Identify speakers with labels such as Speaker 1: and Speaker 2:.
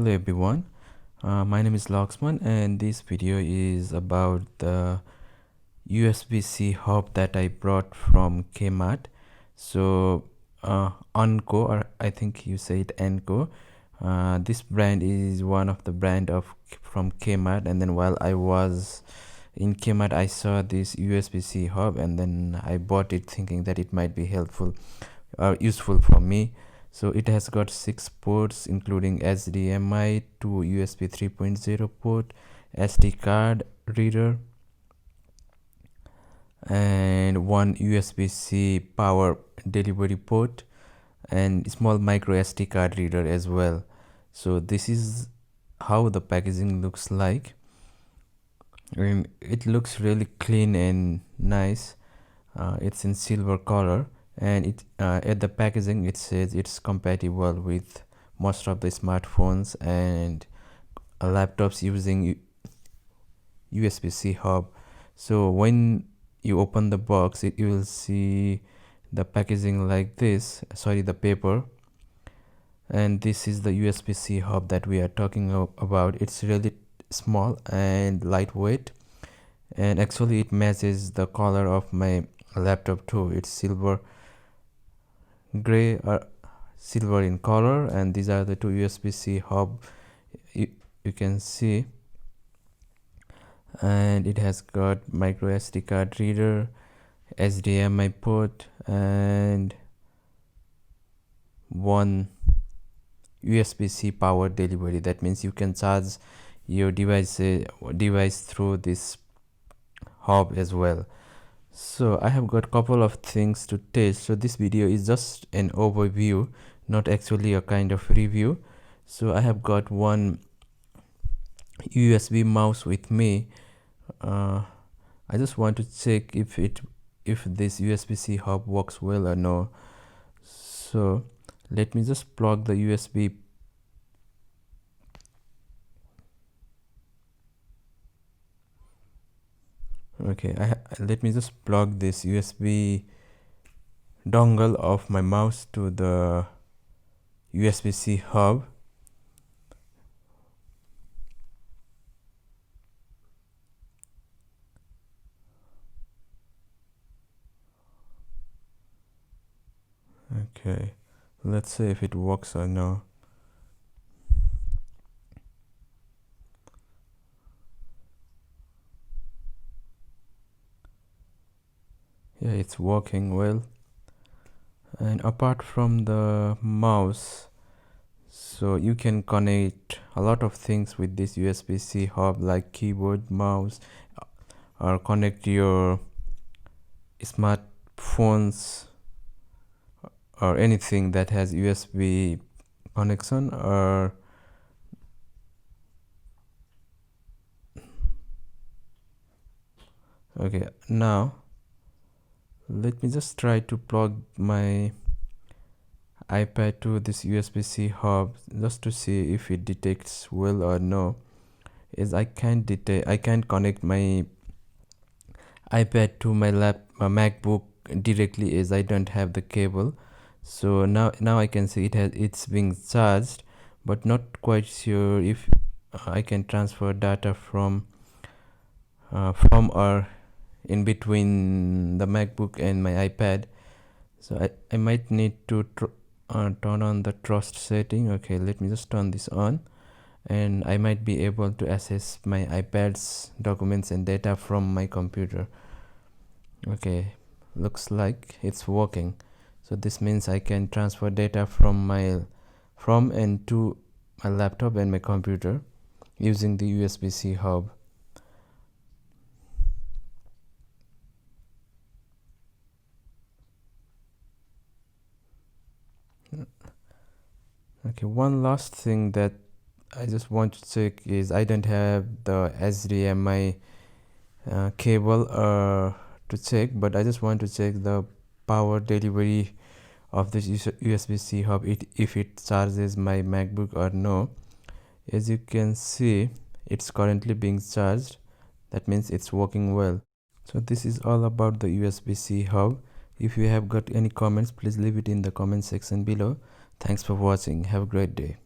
Speaker 1: Hello everyone, my name is Laxman and this video is about the USB-C hub that I brought from Kmart. So Anko, or I think you say it Anko, this brand is one of the brand from Kmart, and then while I was in Kmart I saw this USB-C hub and then I bought it thinking that it might be helpful or useful for me. So it has got 6 ports including HDMI, 2 USB 3.0 port, SD card reader, and 1 USB-C power delivery port, and small micro SD card reader as well. So this is how the packaging looks like. It looks really clean and nice. It's in silver color, and it at the packaging it says it's compatible with most of the smartphones and laptops using USB-C hub. So when you open the box, you will see the packaging like this, the paper, and this is the USB-C hub that we are talking about. It's really small and lightweight, and actually it matches the color of my laptop too. It's silver gray or silver in color, and these are the 2 USB-C hub you can see, and it has got micro SD card reader, HDMI port, and 1 USB-C power delivery. That means you can charge your device through this hub as well. So I have got couple of things to test. So this video is just an overview, not actually a kind of review. So I have got one USB mouse with me. I just want to check if this USB-C hub works well or no. So let me just plug the USB. Okay, let me just plug this USB dongle of my mouse to the USB-C hub. Okay, let's see if it works or no. Yeah, it's working well. And apart from the mouse, so you can connect a lot of things with this USB-C hub, like keyboard, mouse, or connect your smartphones or anything that has USB connection. Or okay, now let me just try to plug my iPad to this USB-C hub just to see if it detects well or no. As I can't connect my iPad to my MacBook directly, as I don't have the cable. So now I can see it's being charged, but not quite sure if I can transfer data from or in between the MacBook and my iPad. So I might need to turn on the trust setting. Okay, let me just turn this on, and I might be able to access my iPad's documents and data from my computer. Okay, looks like it's working. So this means I can transfer data from and to my laptop and my computer using the USB-C hub. Okay, one last thing that I just want to check is I don't have the HDMI cable to check, but I just want to check the power delivery of this USB-C hub, if it charges my MacBook or no. As you can see, it's currently being charged. That means it's working well. So this is all about the USB-C hub. If you have got any comments, please leave it in the comment section below. Thanks for watching. Have a great day.